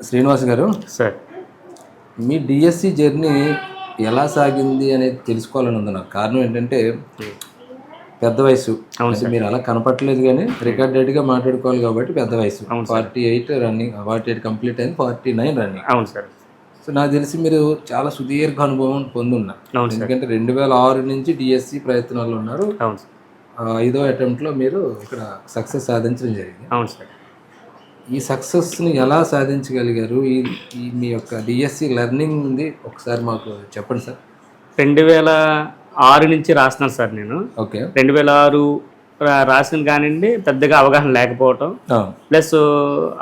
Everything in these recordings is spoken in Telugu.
శ్రీనివాస్ గారు, సార్. మీ డిఎస్సి జర్నీ ఎలా సాగింది అనేది తెలుసుకోవాలని ఉంది నాకు. కారణం ఏంటంటే పెద్ద వయసు. అవును అంటే సార్. మీరు అలా కనపట్లేదు కానీ రికార్డెడ్గా మాట్లాడుకోవాలి కాబట్టి పెద్ద వయసు. అవును సార్. 48 రన్నింగ్, 48 కంప్లీట్ అయింది, 49 రన్నింగ్. అవును సార్. సో నాకు తెలిసి మీరు చాలా సుదీర్ఘ అనుభవం పొందున్నారు. అవును సార్. ఎందుకంటే 2006 నుంచి డిఎస్సి ప్రయత్నాలు ఉన్నారు. అవును సార్. 5వ అటెంప్ట్లో మీరు ఇక్కడ సక్సెస్ సాధించడం జరిగింది. అవును సార్. ఈ సక్సెస్ని ఎలా సాధించగలిగారు? ఈ ఈ మీ యొక్క డిఎస్సి లెర్నింగ్ ఉంది ఒకసారి మాకు చెప్పండి సార్. 2006 నుంచి రాస్తున్నాను సార్ నేను. ఓకే. 2006 రాసిన కానివ్వండి పెద్దగా అవగాహన లేకపోవటం, ప్లస్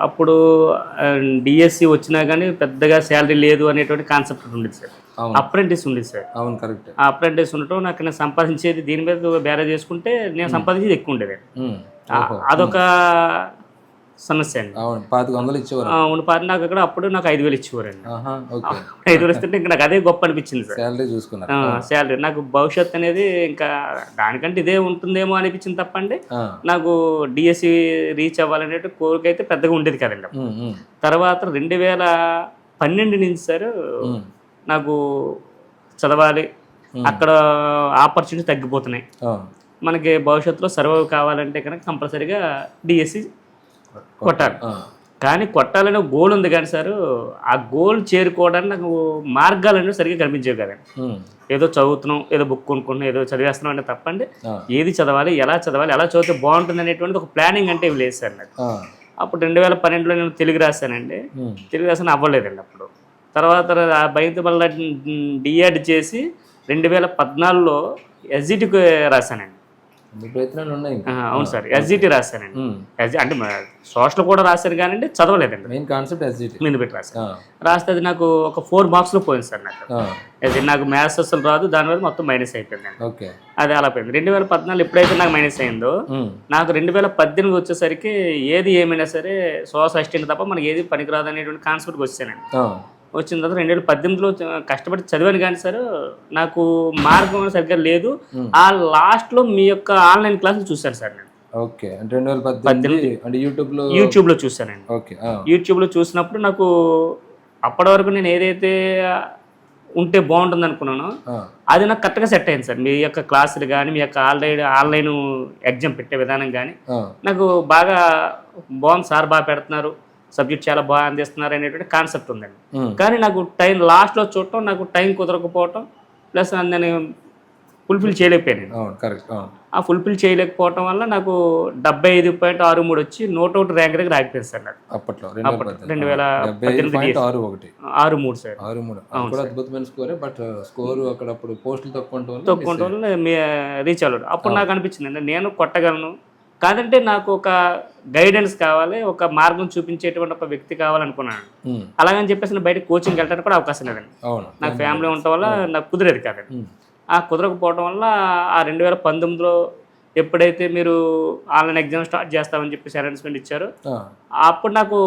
అప్పుడు డిఎస్సి వచ్చినా కానీ పెద్దగా శాలరీ లేదు అనేటువంటి కాన్సెప్ట్ ఉండేది సార్. అప్రెంటిస్ ఉండేది సార్. అవును, కరెక్ట్. ఆ అప్రెంటిస్ ఉండటం నాకు నేను సంపాదించేది దీని మీద బేరే చేసుకుంటే నేను సంపాదించేది ఎక్కువ ఉండేది. అదొక సమస్య అండి. అవును, 2500 ఇచ్చేవారు. అవును, నాకు అక్కడ అప్పుడు నాకు 5000 ఇచ్చేవారండి. 5000 ఇస్తుంటే ఇంకా నాకు అదే గొప్ప అనిపించింది సార్. శాలరీ చూసుకున్నారు. శాలరీ నాకు భవిష్యత్ అనేది ఇంకా దానికంటే ఇదే ఉంటుందేమో అనిపించింది తప్పండి. నాకు డిఎస్సి రీచ్ అవ్వాలనే కోరిక అయితే పెద్దగా ఉండేది కదండి. తర్వాత 2012 నుంచి సార్ నాకు చదవాలి, అక్కడ ఆపర్చునిటీ తగ్గిపోతున్నాయి, మనకి భవిష్యత్తులో సర్వైవ్ కావాలంటే కనుక కంపల్సరీగా డిఎస్సి కొట్టాలి. కానీ కొట్టాలనే గోల్ ఉంది కానీ సార్ ఆ గోల్ చేరుకోవడానికి నాకు మార్గాలు అనేవి సరిగ్గా కనిపించేవి కదండి. ఏదో చదువుతున్నాం, ఏదో బుక్ కొనుక్కుంటున్నాం, ఏదో చదివేస్తున్నాం అంటే తప్పండి. ఏది చదవాలి, ఎలా చదివితే బాగుంటుంది అనేటువంటి ఒక ప్లానింగ్ అంటే ఇవి లేదు సార్ నాకు. అప్పుడు 2012లో నేను తెలుగు రాశానండి. తెలుగు రాసాను, అవ్వలేదండి అప్పుడు. తర్వాత బయట మళ్ళీ డిఎడ్ చేసి 2014లో ఎస్జిటికి రాశానండి. ప్రయత్నాలు ఉన్నాయి. అవును సార్, ఎస్జిటి రాశానండి. అంటే సోషల్ కూడా రాశాను కానీ చదవలేదండి. మెయిన్ కాన్సెప్ట్ ఎస్జిటి మీద పెట్టి రాశాను. రాస్తే అది నాకు ఒక 4 మార్క్స్లో పోయింది సార్ నాకు. నాకు మ్యాథ్స్ అసలు రాదు, దానివల్ల మొత్తం మైనస్ అయిపోయిందండి. ఓకే. అది అలా పోయింది. 2014 ఎప్పుడైతే నాకు మైనస్ అయిందో నాకు 2018 వచ్చేసరికి ఏది ఏమైనా సరే సోషల్ అసిస్టెంట్ తప్ప మనకి ఏది పనికిరాదు అనేటువంటి కాన్సెప్ట్కి వచ్చానండి. వచ్చిన తర్వాత 2018లో కష్టపడి చదివాను కానీ సార్ నాకు మార్గం సరిగ్గా లేదు. ఆ లాస్ట్లో మీ యొక్క ఆన్లైన్ క్లాసులు చూశాను సార్ నేను. ఓకే. 2018 అంటే యూట్యూబ్లో చూశానండి. ఓకే. యూట్యూబ్లో చూసినప్పుడు నాకు అప్పటి వరకు నేను ఏదైతే ఉంటే బాగుంటుంది అనుకున్నానో అది నాకు కరెక్ట్గా సెట్ అయింది సార్. మీ యొక్క క్లాసులు కానీ, మీ యొక్క ఆన్లైన్ ఎగ్జామ్ పెట్టే విధానం కానీ నాకు బాగా బాగుంది. సార్ బాగా పెడుతున్నారు, సబ్జెక్ట్ చాలా బాగా అందిస్తున్నారు అనేటువంటి కాన్సెప్ట్ ఉందండి. కానీ నాకు టైం లాస్ట్లో చూడటం, నాకు టైం కుదరకపోవటం, ప్లస్ నేను ఫుల్ఫిల్ చేయలేకపోయాను. ఆ ఫుల్ఫిల్ చేయలేకపోవటం వల్ల నాకు 75.63 వచ్చి 101 ర్యాంక్ దగ్గర ఆగిపోయింది సార్ నాకు. అప్పట్లో 2018 63 సార్. అద్భుతమైన స్కోర్. బట్ స్కోర్ అక్కడ అప్పుడు పోస్టులు తక్కువ వల్ల రీచ్ అవ్వలేదు. అప్పుడు నాకు అనిపించింది నేను కొట్టగలను, కాదంటే నాకు ఒక గైడెన్స్ కావాలి, ఒక మార్గం చూపించేటువంటి ఒక వ్యక్తి కావాలనుకున్నాను. అలాగని చెప్పేసి బయట కోచింగ్ వెళ్ళడానికి కూడా అవకాశం లేదండి. నాకు ఫ్యామిలీ ఉండటం వల్ల నాకు కుదిరేది కాదండి. ఆ కుదరకపోవడం వల్ల ఆ 2019లో ఎప్పుడైతే మీరు ఆన్లైన్ ఎగ్జామ్ స్టార్ట్ చేస్తామని చెప్పేసి అనౌన్స్మెంట్ ఇచ్చారు, అప్పుడు నాకు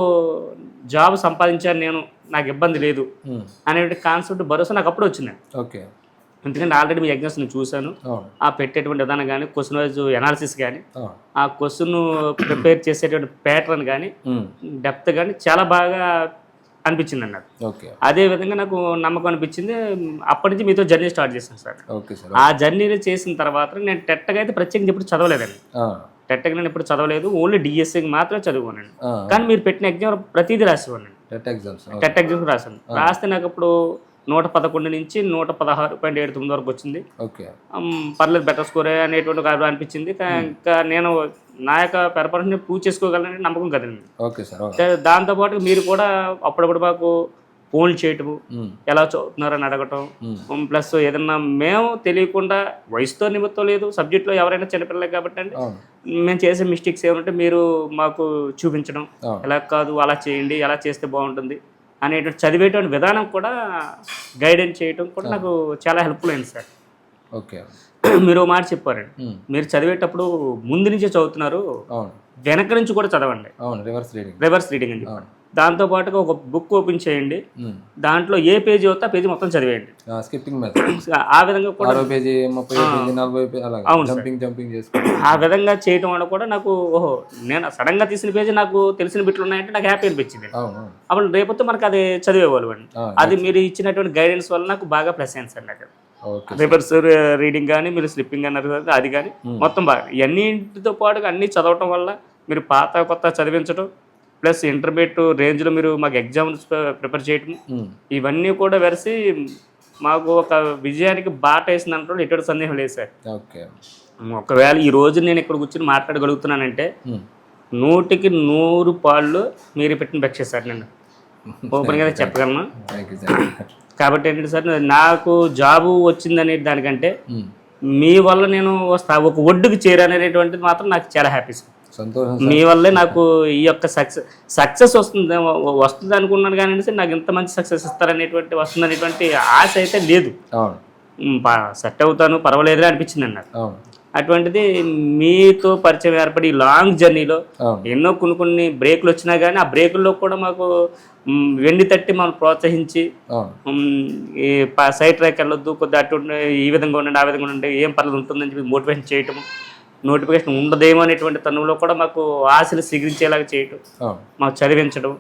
జాబ్ సంపాదించాను నేను, నాకు ఇబ్బంది లేదు అనేటువంటి కాన్సెప్ట్ భరోసా నాకు అప్పుడు వచ్చిందండి. ఓకే. ఎందుకంటే ఆల్రెడీ మీ ఎగ్జామ్స్ నేను చూశాను. ఆ పెట్టేటువంటి విధానం కానీ, క్వశ్చన్ వైజ్ ఎనాలిసిస్ కానీ, ఆ క్వశ్చన్ ప్రిపేర్ చేసేటువంటి ప్యాటర్న్ కానీ, డెప్త్ కానీ చాలా బాగా అనిపించింది అన్నది. అదే విధంగా నాకు నమ్మకం అనిపించింది. అప్పటి నుంచి మీతో జర్నీ స్టార్ట్ చేశాను సార్. ఆ జర్నీని చేసిన తర్వాత నేను టెట్గా అయితే ప్రత్యేకంగా ఎప్పుడు చదవలేదండి. టెట్కి నేను ఎప్పుడు చదవలేదు, ఓన్లీ డిఎస్సికి మాత్రమే చదువుకోనండి. కానీ మీరు పెట్టిన ఎగ్జామ్ ప్రతిదీ రాసేవాడిని. టెట్ ఎగ్జామ్స్ రాశాను. రాస్తే నాకు అప్పుడు 111 నుంచి 116.79 వరకు వచ్చింది. పర్లేదు, బెటర్ స్కోరే అనేటువంటి అనిపించింది. ఇంకా నేను నా యొక్క పెర్ఫార్మెన్స్ ప్రూవ్ చేసుకోగలనని నమ్మకం కదండి. దాంతోపాటు మీరు కూడా అప్పుడప్పుడు మాకు ఫోన్లు చేయటము, ఎలా చదువుతున్నారని అడగటం, ప్లస్ ఏదన్నా మేము తెలియకుండా వయసుతో నిమిత్తం లేదు, సబ్జెక్ట్లో ఎవరైనా చిన్నపిల్లలే కాబట్టి అండి మేము చేసే మిస్టేక్స్ ఏమంటే మీరు మాకు చూపించడం, ఎలా కాదు అలా చేయండి, ఎలా చేస్తే బాగుంటుంది అనేటువంటి చదివేటువంటి విధానం కూడా గైడెన్స్ చేయడం కూడా నాకు చాలా హెల్ప్ఫుల్ అయింది సార్. ఓకే. మీరు మాట చెప్పారండి, మీరు చదివేటప్పుడు ముందు నుంచే చదువుతున్నారు, వెనక నుంచి కూడా చదవండి. అవును, రివర్స్ రీడింగ్. రివర్స్ రీడింగ్ అని చెప్పండి. దాంతోపాటుగా ఒక బుక్ ఓపెన్ చేయండి, దాంట్లో ఏ పేజీ అవుతా ఆ పేజీ మొత్తం చదివేయండి. Skipping method. ఆ విధంగా కూడా 6వ పేజీ 30 పేజీ 40 పేజీ అలా జంపింగ్ చేసుకోండి. ఆ విధంగా చేయటం వల్ల కూడా నాకు ఓహో నేను సడన్గా తీసిన పేజీ నాకు తెలిసిన బిట్లు ఉన్నాయంటే నాకు హ్యాపీ అనిపించింది. అప్పుడు రేపొద్దు మనకు అది చదివేవాళ్ళు అండి. అది మీరు ఇచ్చినటువంటి గైడెన్స్ వల్ల నాకు బాగా ప్లస్ అయింది సార్. నాకు రివర్స్ రీడింగ్ కానీ మీరు స్లిప్పింగ్ అన్నారు కదా అది కానీ మొత్తం బాగా ఇవన్నింటితో పాటుగా అన్నీ చదవటం వల్ల మీరు పాత కొత్త చదివించడం ప్లస్ ఇంటర్మీడియట్ రేంజ్లో మీరు మాకు ఎగ్జామ్స్ ప్రిపేర్ చేయటం ఇవన్నీ కూడా వెరసి మాకు ఒక విజయానికి బాట వేసింది అంటారు. ఎటువంటి సందేహం లేదు సార్. ఒకవేళ ఈ రోజు నేను ఇక్కడ కూర్చొని మాట్లాడగలుగుతున్నానంటే 100కి 100 పాళ్ళు మీరు పెట్టిన భిక్ష సార్. నేను ఓపెన్గా చెప్పగలను. కాబట్టి ఏంటంటే సార్ నాకు జాబు వచ్చిందనే దానికంటే మీ వల్ల నేను ఒక ఒడ్డుకు చేరనేటువంటిది మాత్రం నాకు చాలా హ్యాపీ సార్. మీ వల్లే నాకు ఈ యొక్క సక్సెస్ వస్తుంది అనుకున్నాను కానీ సార్ నాకు ఇంత మంచి సక్సెస్ ఇస్తారనేటువంటి వస్తుందనేటువంటి ఆశ అయితే లేదు. సెట్ అవుతాను పర్వాలేదులే అనిపించింది నాకు. అటువంటిది మీతో పరిచయం ఏర్పడి లాంగ్ జర్నీలో ఎన్నో కొన్ని బ్రేకులు వచ్చినా కానీ ఆ బ్రేకుల్లో కూడా మాకు వెండి తట్టి మనం ప్రోత్సహించి ఈ సైడ్ ట్రాక్ వెళ్ళొద్దు కొద్దిగా అటు ఈ విధంగా ఉండండి ఆ విధంగా ఉండండి ఏం పర్లేదు ఉంటుందని చెప్పి మోటివేషన్ చేయటం, నోటిఫికేషన్ ఉండదేమో అనేటువంటి తనంలో కూడా మాకు ఆశలు స్వీకరించేలాగా చేయటం, మాకు చదివించడం,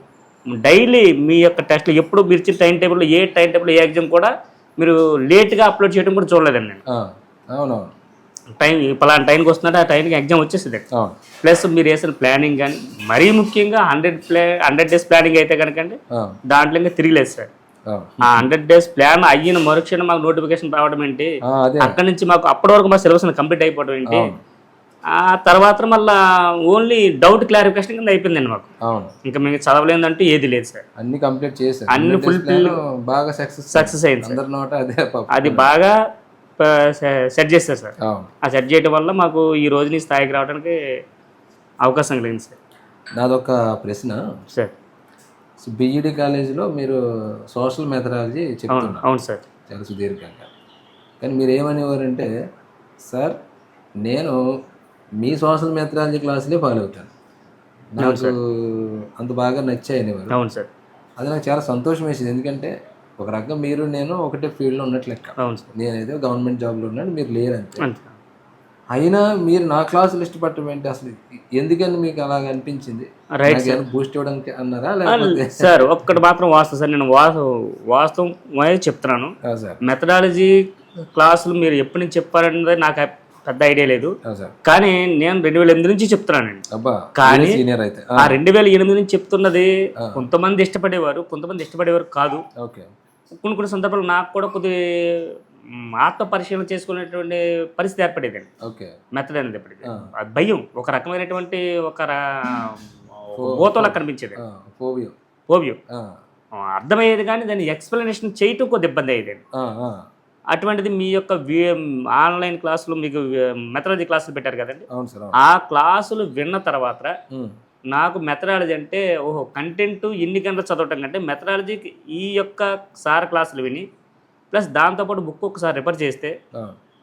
డైలీ మీ యొక్క టెస్ట్లు ఎప్పుడు మీరు ఇచ్చిన టైం టేబుల్లో ఏ టైం టేబుల్ ఏ ఎగ్జామ్ కూడా మీరు లేట్గా అప్లోడ్ చేయడం కూడా చూడలేదండి నేను. అవునవును, టైం పలానా టైంకి వస్తుందంటే ఆ టైంకి ఎగ్జామ్ వచ్చేసింది. ప్లస్ మీరు వేసిన ప్లానింగ్ కానీ మరీ ముఖ్యంగా 100 డేస్ ప్లానింగ్ అయితే కనుకండి దాంట్లో ఇంకా తిరిగిలేదు సార్. ఆ 100 డేస్ ప్లాన్ అయిన మరుక్షణం మాకు నోటిఫికేషన్ రావడం ఏంటి, అక్కడి నుంచి మాకు అప్పటి వరకు మా సిలబస్ కంప్లీట్ అయిపోవడం ఏంటి, ఆ తర్వాత మళ్ళీ ఓన్లీ డౌట్ క్లారిఫికేషన్ కింద అయిపోయిందండి మాకు. ఇంకా మేము చదవలేదంటూ ఏది లేదు సార్. అన్ని కంప్లీట్ చేసి అన్ని ఫుల్ బాగా సక్సెస్ అయింది. అది బాగా సెట్ చేస్తారు సార్. ఆ సెట్ చేయడం వల్ల మాకు ఈ రోజు నీ స్థాయికి రావడానికి అవకాశం కలిగింది సార్. నాదొక ప్రశ్న సార్. బిఈడి కాలేజీలో మీరు సోషల్ మెథడాలజీ చెప్తున్నారు. అవును సార్, చాలా సుదీర్ఘంగా. కానీ మీరు ఏమనేవారంటే సార్ నేను మీ సోషల్ మెథడాలజీ క్లాసులే ఫాలో అవుతాను, నాకు అంత బాగా నచ్చాయి అనేవారు. అవును సార్, అది నాకు చాలా సంతోషం వేసింది. ఎందుకంటే ఒక రకంగా మీరు నేను ఒకటే ఫీల్డ్లో ఉన్నట్లు లెక్క. నేనైతే గవర్నమెంట్ జాబ్లో ఉన్నాను, మీరు లేరంతే. అయినా మీరు నా క్లాసులు ఇష్టపడటం ఏంటి అసలు, ఎందుకని మీకు అలాగ అనిపించింది? బూస్ట్ ఇవ్వడానికి అన్నారా లేకపోతే? సార్ ఒక్కటి మాత్రం వాస్తవం సార్, నేను వాస్తవం చెప్తున్నాను. మెథడాలజీ క్లాసులు మీరు ఎప్పటి నుంచి చెప్పారన్నది నాకు పెద్ద ఐడియా లేదు, కానీ నేను 2008 నుంచి చెప్తున్నానండి. కానీ ఆ 2008 నుంచి చెప్తున్నది కొంతమంది ఇష్టపడేవారు, కొంతమంది ఇష్టపడేవారు కాదు. కొన్ని సందర్భాలు నాకు కూడా కొద్ది ఆత్మ పరిశీలన చేసుకునేటువంటి పరిస్థితి ఏర్పడేదండి. మెథడ్ అనేది ఎప్పటికీ భయం ఒక రకమైనటువంటి ఒక గోతంలా కనిపించేది, ఫోబియో అర్థమయ్యేది కానీ దాన్ని ఎక్స్ప్లెనేషన్ చేయటం కొద్ది ఇబ్బంది అయ్యేదండి. అటువంటిది మీ యొక్క ఆన్లైన్ క్లాసులు మీకు మెథడాలజీ క్లాసులు పెట్టారు కదండి, ఆ క్లాసులు విన్న తర్వాత నాకు మెథడాలజీ అంటే ఓహో కంటెంట్ ఎన్ని గంటలు చదవటం కంటే మెథడాలజీకి ఈ యొక్క సార్ క్లాసులు విని ప్లస్ దాంతోపాటు బుక్ ఒకసారి రిఫర్ చేస్తే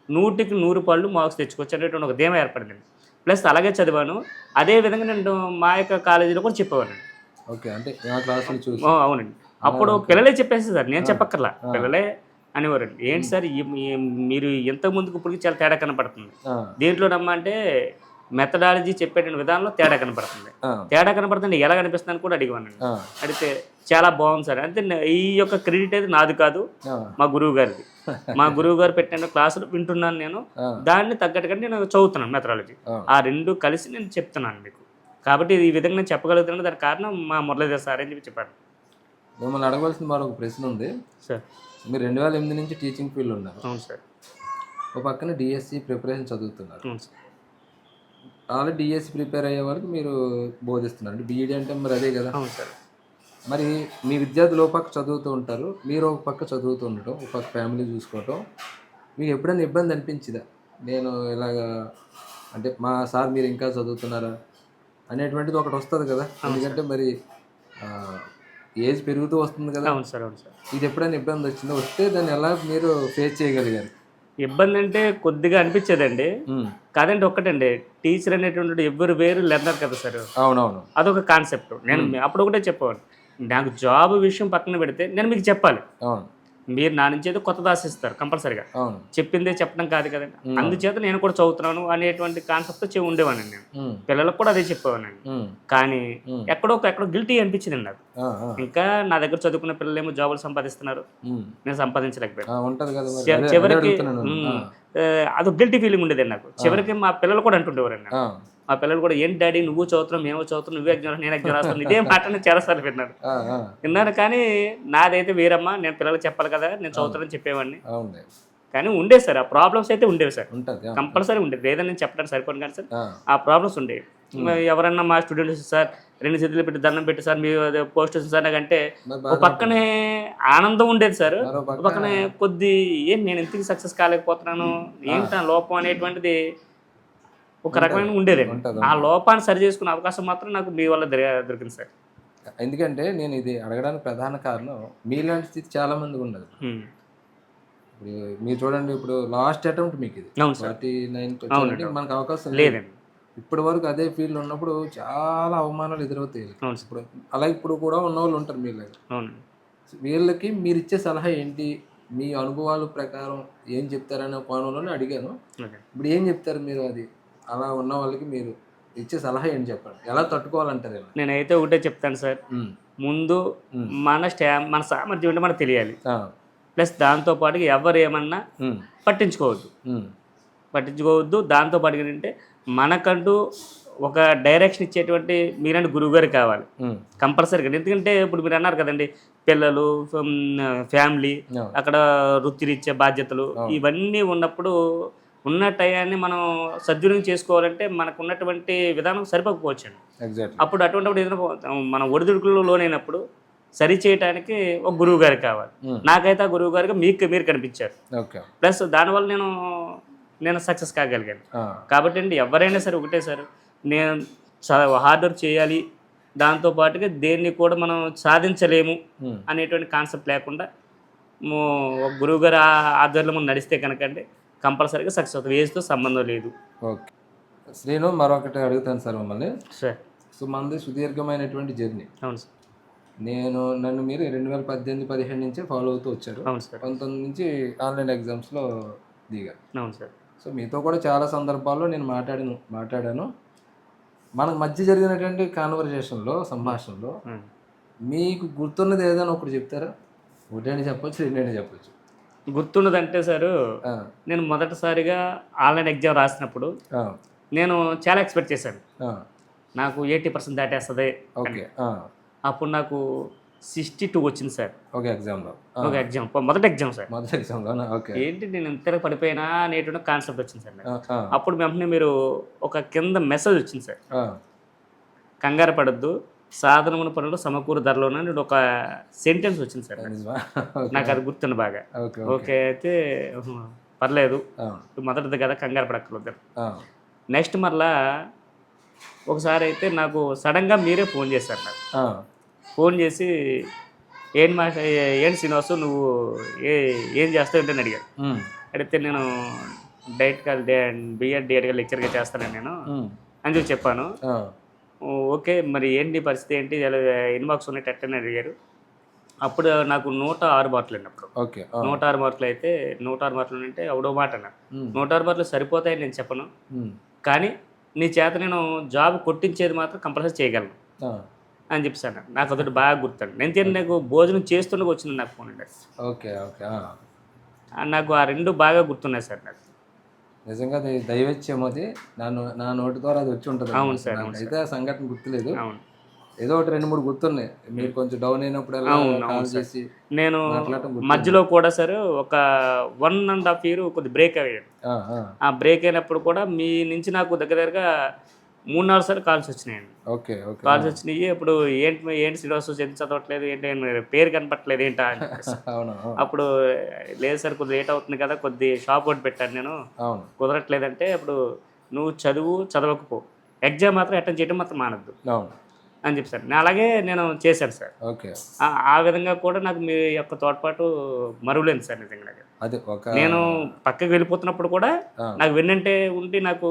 100కి 100 పాళ్ళు మార్క్స్ తెచ్చుకోవచ్చు అనేటువంటి ఒక ధీమా ఏర్పడింది. ప్లస్ అలాగే చదివాను, అదే విధంగా నేను మా యొక్క కాలేజీలో కూడా చెప్పేవాడిని. అవునండి, అప్పుడు పిల్లలే చెప్పేసి సార్, నేను చెప్పక్కర్లా, పిల్లలే అనేవారండి. ఏంటి సార్ మీరు ఇంతకు ముందుకు ఇప్పటికి చాలా తేడా కనపడుతుంది, దీంట్లో నమ్మంటే మెథడాలజీ చెప్పేటువంటి విధానంలో తేడా కనపడుతుంది ఎలా కనిపిస్తుంది అని కూడా అడిగానండి. అడిగితే చాలా బాగుంది సార్. అంటే ఈ యొక్క క్రెడిట్ అయితే నాది కాదు, మా గురువు గారిది. మా గురువు గారు పెట్టిన క్లాసులు వింటున్నాను నేను, దాన్ని తగ్గట్టుగా నేను చదువుతున్నాను మెథడాలజీ. ఆ రెండు కలిసి నేను చెప్తున్నాను మీకు. కాబట్టి ఈ విధంగా నేను చెప్పగలుగుతున్నాను, దానికి కారణం మా మురళీధర్ సార్ అని చెప్పి చెప్పారు. మిమ్మల్ని అడగవలసిన మరొక ప్రశ్న ఉంది సార్. మీరు 2008 నుంచి టీచింగ్ ఫీల్డ్ ఉన్నారు. అవును సార్. ఒక పక్కన డిఎస్సి ప్రిపరేషన్ చదువుతున్నారు. అవును సార్. ఆల్రెడీ డిఎస్సి ప్రిపేర్ అయ్యే వరకు మీరు బోధిస్తున్నారు. బీఈడీ అంటే మరి అదే కదా. అవును సార్. మరి మీ విద్యార్థులు ఒక పక్క చదువుతూ ఉంటారు, మీరు ఒక పక్క చదువుతూ ఉండటం, ఒక పక్క ఫ్యామిలీ చూసుకోవటం, మీకు ఎప్పుడైనా ఇబ్బంది అనిపించిందా? నేను ఇలాగా అంటే మా సార్ మీరు ఇంకా చదువుతున్నారా అనేటువంటిది ఒకటి వస్తుంది కదా. ఎందుకంటే మరి ఏజ్ పెరుగుతూ వస్తుంది కదా. అవును సార్. అవును సార్. ఇది ఎప్పుడైనా ఇబ్బంది వచ్చిందో, వస్తే దాన్ని ఎలా మీరు ఫేస్ చేయగలిగారు? ఇబ్బంది అంటే కొద్దిగా అనిపించేదండి. కాదండి ఒక్కటండి, టీచర్ అనేటువంటి ఎవ్వరు వేరు లెర్నర్ కదా సార్. అవునవును. అదొక కాన్సెప్ట్. నేను అప్పుడు ఒకటే చెప్పేవాడిని. నాకు జాబ్ విషయం పక్కన పెడితే నేను మీకు చెప్పాలి. అవును. మీరు నా నుంచి ఏదో కొత్తది ఆశిస్తారు కంపల్సరీగా. అవును. చెప్పిందే చెప్పడం కాదు కదండి. అందుచేత నేను కూడా చదువుతున్నాను అనేటువంటి కాన్సెప్ట్‌తో ఉండేవాడిని నేను. పిల్లలకు కూడా అదే చెప్పేవాడినండి. కానీ ఎక్కడో గిల్టీ అనిపించిందండి నాకు. ఆ! ఆ! ఇంకా నా దగ్గర చదువుకున్న పిల్లలేమో జాబులు సంపాదిస్తున్నారు. నేను సంపాదించలేకపోయాను. ఉంటది కదా మరి. అదే చివరికి అడుగుతున్నాను. అదొక గిల్టీ ఫీలింగ్ ఉండేదండి నాకు. చివరికి మా పిల్లలు కూడా అంటుండేవారండి నాకు. ఆ! మా పిల్లలు కూడా, "ఏంటి డాడీ నువ్వు చదువుతున్నావు, మేము చదువుతున్నాం, నువ్వే ఎగ్జామ్ నేను ఎగ్జామ్ రాస్తాను." ఇదే మాట నేను చాలా సార్లు విన్నాను. ఆ! ఆ! విన్నాను కానీ నాదైతే వేరమ్మా. నేను పిల్లలకి చెప్పాలి కదా, నేను చదువుతానని చెప్పేవాడిని. అవునులే. కానీ ఉండేవి సార్, ఆ ప్రాబ్లమ్స్ అయితే ఉండేవి సార్. ఉంటది. కంపల్సరీ ఉండేది. లేదని నేను చెప్పడానికి సరిపోను కానీ సార్, ఆ! ఆ ప్రాబ్లమ్స్ ఉండేవి. ఎవరన్నా మా స్టూడెంట్స్, "సార్ 2 చేతులు పెట్టి దండం పెట్టి సార్ మీరు అదే పోస్ట్ వచ్చింది సార్" నాకంటే మరి ఒక బాధ పక్కనే ఆనందం ఉండేది సార్. మరో ఒక పక్క పక్కనే ఏం నేను ఎందుకు సక్సెస్ కాలేకపోతున్నాను, ఏంటి నా లోపం అనేటువంటిది ఒక రకమైన ఉండేదండి. ఉంటది. ఆ లోపాన్ని సరి చేసుకునే అవకాశం మాత్రం నాకు మీ వల్ల దొరికింది సార్. ఎందుకంటే నేను ఇది అడగడానికి ప్రధాన కారణం మీలాంటి స్థితి చాలా మందికి ఉండదు. ఇప్పుడు మీరు చూడండి, ఇప్పుడు లాస్ట్ అటెంప్ట్ మీకు ఇది. అవును సార్. 49కి వచ్చారంటే మనకు అవకాశం లేదు. లేదండి. ఇప్పటి వరకు అదే ఫీల్డ్ ఉన్నప్పుడు చాలా అవమానాలు ఎదురవుతాయి. అవును సార్. ఇప్పుడు అలా ఇప్పుడు కూడా ఉన్నవాళ్ళు ఉంటారు మీలాగా. అవును. వీళ్ళకి మీరు ఇచ్చే సలహా ఏంటి? మీ అనుభవాల ప్రకారం ఏం చెప్తారనే కోణంలోనే అడిగాను. ఓకే. ఇప్పుడు ఏం చెప్తారు మీరు అది? అలా ఉన్న వాళ్ళకి మీరు ఇచ్చే సలహా ఏంటి చెప్పండి? ఎలా తట్టుకోవాలంటారు ఇలా? నేనైతే ఒకటే చెప్తాను సార్. ముందు మన సామర్థ్యం ఏంటో మనకు తెలియాలి. ప్లస్ దాంతో పాటుగా ఎవరు ఏమన్నా పట్టించుకోవద్దు. దాంతో పాటుగా ఏంటంటే మనకంటూ ఒక డైరెక్షన్ ఇచ్చేటువంటి మీరంటే గురువుగారు కావాలి కంపల్సరీగా. ఎందుకంటే ఇప్పుడు మీరు అన్నారు కదండి, పిల్లలు, ఫ్యామిలీ, అక్కడ వృత్తిరీత్యా బాధ్యతలు ఇవన్నీ ఉన్నప్పుడు ఉన్న టయాన్ని మనం సద్వినియోగం చేసుకోవాలంటే మనకు ఉన్నటువంటి విధానం సరిపోకపోవచ్చండి. అప్పుడు అటువంటిప్పుడు ఏదైనా మనం ఒడిదుడుకుల్లో లోనైనప్పుడు సరి చేయడానికి ఒక గురువు గారు కావాలి. నాకైతే ఆ గురువు గారుగా మీరు కనిపించారు. ప్లస్ దానివల్ల నేను సక్సెస్ కాగలిగాను. కాబట్టి అండి ఎవరైనా సరే ఒకటే సార్, నేను హార్డ్ వర్క్ చేయాలి, దాంతోపాటుగా దేన్ని కూడా మనం సాధించలేము అనేటువంటి కాన్సెప్ట్ లేకుండా ఒక గురువు గారు ఆధ్వర్యంలో మనం నడిస్తే కనుకండి కంపల్సరీగా సక్సెస్ అవుతుంది. ఏజ్తో సంబంధం లేదు. ఓకే శ్రీను, మరొకటి అడుగుతాను సార్ మిమ్మల్ని. సార్ సో మనది సుదీర్ఘమైనటువంటి జర్నీ. అవును సార్. నన్ను మీరు 2018-15 నుంచే ఫాలో అవుతూ వచ్చారు. అవును సార్. 19 నుంచి ఆన్లైన్ ఎగ్జామ్స్లో దిగారు. అవును సార్. సో మీతో కూడా చాలా సందర్భాల్లో నేను మాట్లాడాను. మనకు మధ్య జరిగినటువంటి కాన్వర్జేషన్లో, సంభాషణలో మీకు గుర్తున్నది ఏదైనా ఒకటి చెప్తారా? ఒకటైనా చెప్పొచ్చు, రెండైనా చెప్పొచ్చు. గుర్తున్నదంటే సార్, నేను మొదటిసారిగా ఆన్లైన్ ఎగ్జామ్ రాసినప్పుడు నేను చాలా ఎక్స్పెక్ట్ చేశాను. నాకు 80% దాటేస్తుంది. అప్పుడు నాకు 62 వచ్చింది సార్. ఒక ఎగ్జామ్ మొదటి ఎగ్జామ్ సార్. ఏంటి నేను ఇంతలో పడిపోయినా అనేటువంటి కాన్సెప్ట్ వచ్చింది సార్ నాకు. అప్పుడు వెంటనే మీరు ఒక కింద మెసేజ్ వచ్చింది సార్, కంగారు పడద్దు, సాధనమున పనులు సమకూరు ధరలోనే ఒక సెంటెన్స్ వచ్చింది సార్. నాకు అది గుర్తుంది బాగా. ఓకే అయితే పర్లేదు, మొదటిది కదా, కంగారు పడక్కర్లేదు. నెక్స్ట్ మరలా ఒకసారి అయితే నాకు సడన్గా మీరే ఫోన్ చేశారు. నాకు ఫోన్ చేసి, ఏంటి శ్రీనివాసు నువ్వు ఏం చేస్తావు ఏంటని అడిగారు. అడిగితే నేను బిఎడ్ డిఎడ్గా లెక్చర్గా చేస్తాను నేను అని చెప్పాను. ఓకే మరి ఏంటి పరిస్థితి ఏంటి, ఎన్ని మార్క్స్ ఉన్నాయి టెట్ అని అడిగారు. అప్పుడు నాకు 106 మార్కులు అండి. అప్పుడు 106 మార్కులు అయితే 106 మార్కులు అంటే అవడో మాట అన్న 106 మార్కులు సరిపోతాయని నేను చెప్పను, కానీ నీ చేత నేను జాబ్ కొట్టించేది మాత్రం కంపల్సరీ చేయగలను అని చెప్పాను. నాకు అదొకటి బాగా గుర్తండి. నేను నాకు భోజనం చేస్తుండగా వచ్చింది నాకు ఫోన్ అండి. నాకు ఆ రెండు బాగా గుర్తున్నాయి సార్. నాకు నిజంగా అది దైవత్యం, అది నా నోటి ద్వారా అది వచ్చి ఉంటుంది. అవును సార్. అయితే ఆ సంఘటన గుర్తులేదు. అవును, ఏదో ఒకటి 2-3 గుర్తున్నాయి. మీరు కొంచెం డౌన్ అయినప్పుడు కాల్ చేసి నేను మధ్యలో కూడా సార్ ఒక 1.5 year కొద్ది బ్రేక్ అయ్యాడు. ఆ బ్రేక్ అయినప్పుడు కూడా మీ నుంచి నాకు దగ్గరగా 3-4 సార్లు కాల్స్ వచ్చినాయండి. కాల్స్ వచ్చినాయి. ఇప్పుడు ఏంటి శ్రీనివాసు చదవట్లేదు, ఏంటి పేరు కనపట్లేదు ఏంటా అని. అప్పుడు లేదు సార్ కొద్దిగా లేట్ అవుతుంది కదా, కొద్ది షాప్ ఒకటి పెట్టాను నేను, కుదరట్లేదంటే అప్పుడు నువ్వు చదవకపో, ఎగ్జామ్ మాత్రం అటెండ్ చేయడం మాత్రం మానద్దు అని చెప్పి సార్ అలాగే నేను చేశాను సార్. ఓకే. ఆ విధంగా కూడా నాకు మీ యొక్క తోడ్పాటు మరువలేదు సార్ నిజంగా. అది ఒక నేను పక్కకి వెళ్ళిపోతున్నప్పుడు కూడా ఆ. నాకు వెన్నంటే ఉండి నాకు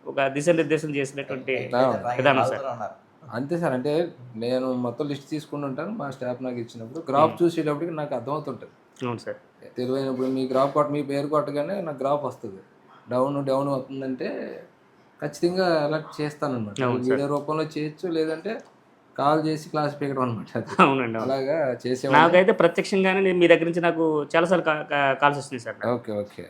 ఒక దిశానిర్దేశం చేసినటువంటి విధానం సార్. అంతే సార్. అంటే నేను మొత్తం లిస్ట్ తీసుకుని ఉంటాను. మా స్టాఫ్ నాకు ఇచ్చినప్పుడు గ్రాఫ్ చూసేటప్పటికి నాకు అర్థమవుతుంటుంది. అవును సార్. తెలివైనప్పుడు మీ గ్రాఫ్ మీ పేరు కొట్టగానే నాకు గ్రాఫ్ వస్తుంది. డౌన్ అవుతుందంటే ఖచ్చితంగా అలర్ట్ చేస్తానన్నమాట. వీడియో రూపంలో చేయొచ్చు, లేదంటే కాల్ చేసి క్లాస్ పీకడం అనమాట. అవునండి. అలాగా చేసే నాకైతే ప్రత్యక్షంగానే మీ దగ్గర నుంచి నాకు చాలాసార్లు కాల్స్ వస్తున్నాయి సార్. ఓకే. ఓకే.